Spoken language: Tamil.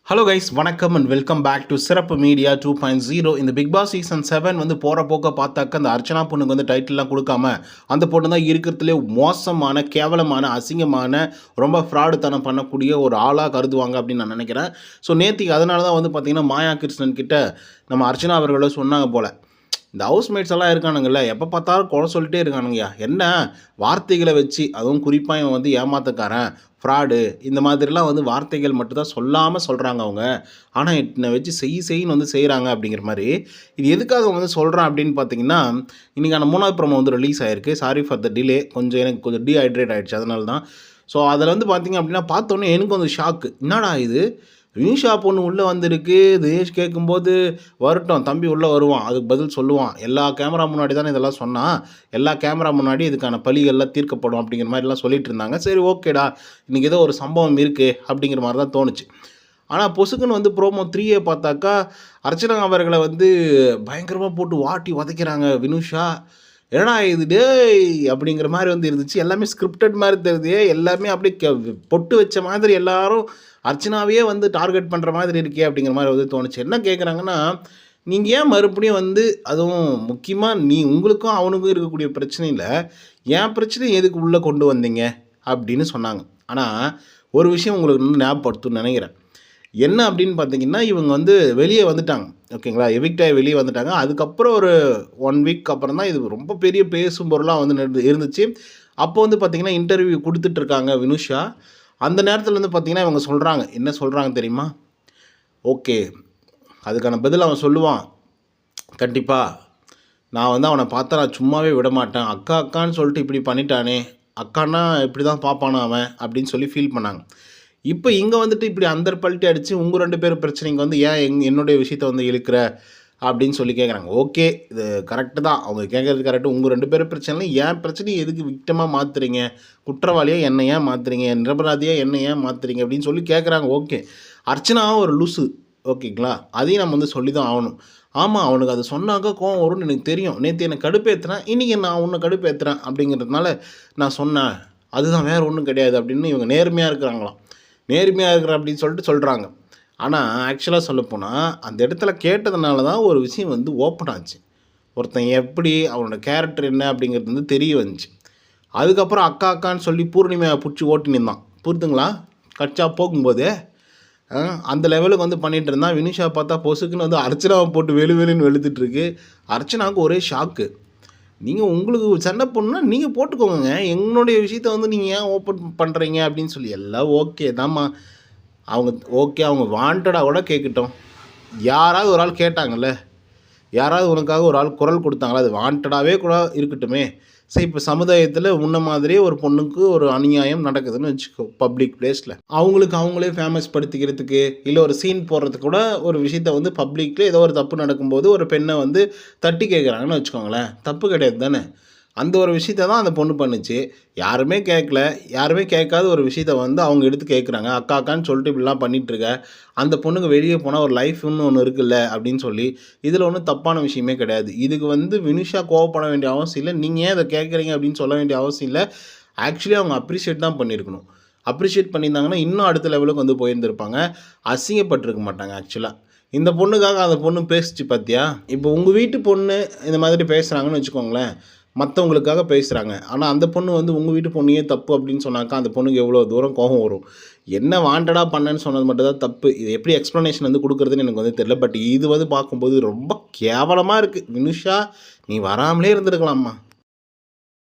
ஹலோ கைஸ், வணக்கம் அண்ட் வெல்கம் பேக் டு சிறப்பு மீடியா 2.0. இந்த பிக் பாஸ் சீசன் 7 வந்து போகிற போக்க பார்த்தாக்க அந்த அர்ச்சனா பொண்ணுக்கு வந்து டைட்டில்லாம் கொடுக்காம அந்த பொண்ணு தான் இருக்கிறதுலே மோசமான, கேவலமான, அசிங்கமான, ரொம்ப ஃப்ராடுத்தனம் பண்ணக்கூடிய ஒரு ஆளாக கருதுவாங்க அப்படின்னு நான் நினைக்கிறேன். ஸோ நேத்திக்கு அதனால தான் வந்து பார்த்திங்கன்னா மாயா கிருஷ்ணன் கிட்ட நம்ம அர்ச்சனா அவர்கள சொன்னாங்க போல், இந்த ஹவுஸ்மேட்ஸ் எல்லாம் இருக்கானுங்கள்ல, எப்போ பார்த்தாலும் குறை சொல்லிட்டே இருக்கானுங்கய்யா, என்ன வார்த்தைகளை வச்சு, அதுவும் குறிப்பாக இவன் வந்து ஏமாத்தக்காரன், ஃப்ராடு, இந்த மாதிரிலாம் வந்து வார்த்தைகள் மட்டும்தான் சொல்லாமல் சொல்கிறாங்க அவங்க. ஆனால் என்னை வச்சு செய்யின்னு வந்து செய்கிறாங்க அப்படிங்கிற மாதிரி. இது எதுக்காக வந்து சொல்கிறேன் அப்படின்னு பார்த்தீங்கன்னா, இன்றைக்கான 3வது ப்ரோமோ வந்து ரிலீஸ் ஆகிருக்கு. சாரி ஃபார் த டிலே, எனக்கு கொஞ்சம் டீஹைட்ரேட் ஆகிடுச்சு, அதனால தான். ஸோ அதில் வந்து பார்த்திங்க அப்படின்னா பார்த்தோன்னே எனக்கு வந்து ஷாக்கு. என்னடா இது, வினிஷா பொண்ணு உள்ளே வந்திருக்கு, தினேஷ் கேட்கும்போது வரட்டும் தம்பி உள்ளே வருவான், அதுக்கு பதில் சொல்லுவான், எல்லா கேமரா முன்னாடி தானே இதெல்லாம் சொன்னான், எல்லா கேமரா முன்னாடி இதுக்கான பழிகள்லாம் தீர்க்கப்படும் அப்படிங்கிற மாதிரிலாம் சொல்லிட்டு இருந்தாங்க. சரி ஓகேடா, இன்றைக்கி ஏதோ ஒரு சம்பவம் இருக்குது அப்படிங்கிற மாதிரி தான் தோணுச்சு. ஆனால் பொசுக்குன்னு வந்து ப்ரோமோ 3 பார்த்தாக்கா அர்ச்சனா அவர்களை வந்து பயங்கரமாக போட்டு வாட்டி உதைக்கிறாங்க வினுஷா. ஏன்னா இது டேய் அப்படிங்கிற மாதிரி வந்து இருந்துச்சு. எல்லாமே ஸ்கிரிப்டட் மாதிரி தெரியுது, எல்லாமே அப்படியே பொட்டு வச்ச மாதிரி எல்லாரும் அர்ச்சனாவே வந்து டார்கெட் பண்ணுற மாதிரி இருக்கே அப்படிங்கிற மாதிரி வந்து தோணுச்சு. என்ன கேட்குறாங்கன்னா, நீங்கள் ஏன் மறுபடியும் வந்து, அதுவும் முக்கியமாக உங்களுக்கும் அவனுக்கும் இருக்கக்கூடிய பிரச்சனையில் என் பிரச்சனை எதுக்கு உள்ளே கொண்டு வந்தீங்க அப்படின்னு சொன்னாங்க. ஆனால் ஒரு விஷயம் உங்களுக்கு இன்னும் ஞாபகப்படுத்துன்னு நினைக்கிறேன். என்ன அப்படின்னு பார்த்தீங்கன்னா, இவங்க வந்து வெளியே வந்துட்டாங்க, ஓகேங்களா, எவிக்டாகி வெளியே வந்துட்டாங்க. அதுக்கப்புறம் ஒரு 1 வீக் அப்புறம் தான் இது ரொம்ப பெரிய பேசும் பொருளாக வந்து இருந்துச்சு. அப்போ வந்து பார்த்திங்கன்னா இன்டர்வியூ கொடுத்துட்ருக்காங்க வினுஷா. அந்த நேரத்தில் வந்து பார்த்திங்கன்னா இவங்க சொல்கிறாங்க, என்ன சொல்கிறாங்க தெரியுமா? ஓகே, அதுக்கான பதில் அவன் சொல்லுவான், கண்டிப்பாக நான் வந்து அவனை பார்த்தா நான் சும்மாவே விட மாட்டேன், அக்கான்னு சொல்லிட்டு இப்படி பண்ணிட்டானே, அக்கான்னா இப்படி தான் பார்ப்பானா அவன் அப்படின்னு சொல்லி ஃபீல் பண்ணாங்க. இப்போ இங்கே வந்துட்டு இப்படி பல்ட்டி அடித்து உங்கள் 2 பேர் பிரச்சனைக்கு வந்து ஏன் என்னுடைய விஷயத்தை வந்து இழுக்கிற அப்படின்னு சொல்லி கேட்குறாங்க. ஓகே, இது கரெக்டு தான், அவங்க கேட்குறது கரெக்டு. உங்கள் 2 பேர் பிரச்சனை, ஏன் பிரச்சனையை எதுக்கு விக்டமாக மாற்றுறீங்க, குற்றவாளியாக என்னை ஏன் மாற்றுறீங்க, நிரபராதியாக என்னை ஏன் மாற்றுறீங்க அப்படின்னு சொல்லி கேட்குறாங்க. ஓகே, அர்ச்சனாவும் ஒரு லூசு, ஓகேங்களா, அதையும் நம்ம வந்து சொல்லி தான் ஆகணும். ஆமாம், அவனுக்கு அதை சொன்னாக்கா கோவம் வரும்னு எனக்கு தெரியும். நேற்று என்னை கடுப்பேற்றுறேன், இன்றைக்கி நான் உன்னை கடுப்பேற்றுறேன் அப்படிங்கிறதுனால நான் சொன்னேன், அதுதான், வேறு ஒன்றும் கிடையாது அப்படின்னு இவங்க நேர்மையாக இருக்கிறாங்களாம். நேர்மையாக இருக்கிற அப்படின்னு சொல்லிட்டு சொல்கிறாங்க. ஆனால் ஆக்சுவலாக சொல்லப்போனால் அந்த இடத்துல கேட்டதுனால தான் ஒரு விஷயம் வந்து ஓப்பன் ஆச்சு. ஒருத்தன் எப்படி, அவனோட கேரக்டர் என்ன அப்படிங்கிறது வந்து தெரிய வந்துச்சு. அதுக்கப்புறம் அக்கான்னு சொல்லி பூர்ணிமையை பிடிச்சி ஓட்டி நின்றான், புரிதுங்களா, கட்சா போகும்போது அந்த லெவலுக்கு வந்து பண்ணிகிட்டு இருந்தான். வினிஷா பார்த்தா பொசுக்குன்னு வந்து அர்ச்சனாவை போட்டு வெளுன்னு வெளுத்துட்ருக்கு. அர்ச்சனாவுக்கு ஒரே ஷாக்கு. நீங்கள் உங்களுக்கு சண்டை போடணுன்னா நீங்கள் போட்டுக்கோங்க, என்னுடைய விஷயத்த வந்து நீங்கள் ஏன் ஓப்பன் பண்ணுறீங்க அப்படின்னு சொல்லி. எல்லாம் ஓகே தாம்மா, அவங்க ஓகே, அவங்க வாண்டடாக கூட கேட்கட்டும். யாராவது ஒரு ஆள் கேட்டாங்கல்ல, யாராவது உனக்காக ஒரு ஆள் குரல் கொடுத்தாங்களா, அது வாண்டடாகவே கூட இருக்கட்டுமே. சரி, இப்போ சமுதாயத்தில் முன்ன மாதிரியே ஒரு பொண்ணுக்கு ஒரு அநியாயம் நடக்குதுன்னு வச்சுக்கோ, பப்ளிக் பிளேஸில் அவங்களுக்கு அவங்களே ஃபேமஸ் படுத்திக்கிறதுக்கு, இல்லை ஒரு சீன் போடுறதுக்கு கூட ஒரு விஷயத்த வந்து பப்ளிக்கில் ஏதோ ஒரு தப்பு நடக்கும்போது ஒரு பெண்ணை வந்து தட்டி கேட்குறாங்கன்னு வச்சுக்கோங்களேன், தப்பு கிடையாது தானே. அந்த ஒரு விஷயத்த தான் அந்த பொண்ணு பண்ணுச்சு. யாருமே கேட்கல, யாருமே கேட்காத ஒரு விஷயத்த வந்து அவங்க எடுத்து கேட்குறாங்க. அக்கான்னு சொல்லிட்டு இப்படிலாம் பண்ணிகிட்ருக்க, அந்த பொண்ணுக்கு வெளியே போனால் ஒரு லைஃப்னு ஒன்று இருக்குல்ல அப்படின்னு சொல்லி. இதில் ஒன்றும் தப்பான விஷயமே கிடையாது. இதுக்கு வந்து வினுஷா கோவப்பட வேண்டிய அவசியம் இல்லை, நீங்கள் ஏன் அதை கேட்குறீங்க அப்படின்னு சொல்ல வேண்டிய அவசியம் இல்லை. ஆக்சுவலி அவங்க அப்ரிஷியேட் தான் பண்ணியிருக்கணும். அப்ரிஷியேட் பண்ணியிருந்தாங்கன்னா இன்னும் அடுத்த லெவலுக்கு வந்து போயிருந்திருப்பாங்க, அசிங்கப்பட்டிருக்க மாட்டாங்க. ஆக்சுவலாக இந்த பொண்ணுக்காக அந்த பொண்ணு பேசிச்சு பார்த்தியா. இப்போ உங்கள் வீட்டு பொண்ணு இந்த மாதிரி பேசுகிறாங்கன்னு வச்சுக்கோங்களேன், மற்றவங்களுக்காக பேசுகிறாங்க. ஆனால் அந்த பொண்ணு வந்து உங்கள் வீட்டு பொண்ணையே தப்பு அப்படின்னு சொன்னாக்கா அந்த பொண்ணுக்கு எவ்வளோ தூரம் கோபம் வரும். என்ன வாண்டடாக பண்ணேன்னு சொன்னது மட்டும் தான் தப்பு. இது எப்படி எக்ஸ்ப்ளனேஷன் வந்து கொடுக்குறதுன்னு எனக்கு வந்து தெரியல. பட் இது வந்து பார்க்கும்போது ரொம்ப கேவலமாக இருக்குது. வினுஷா, நீ வராமலே இருந்திருக்கலாம்மா.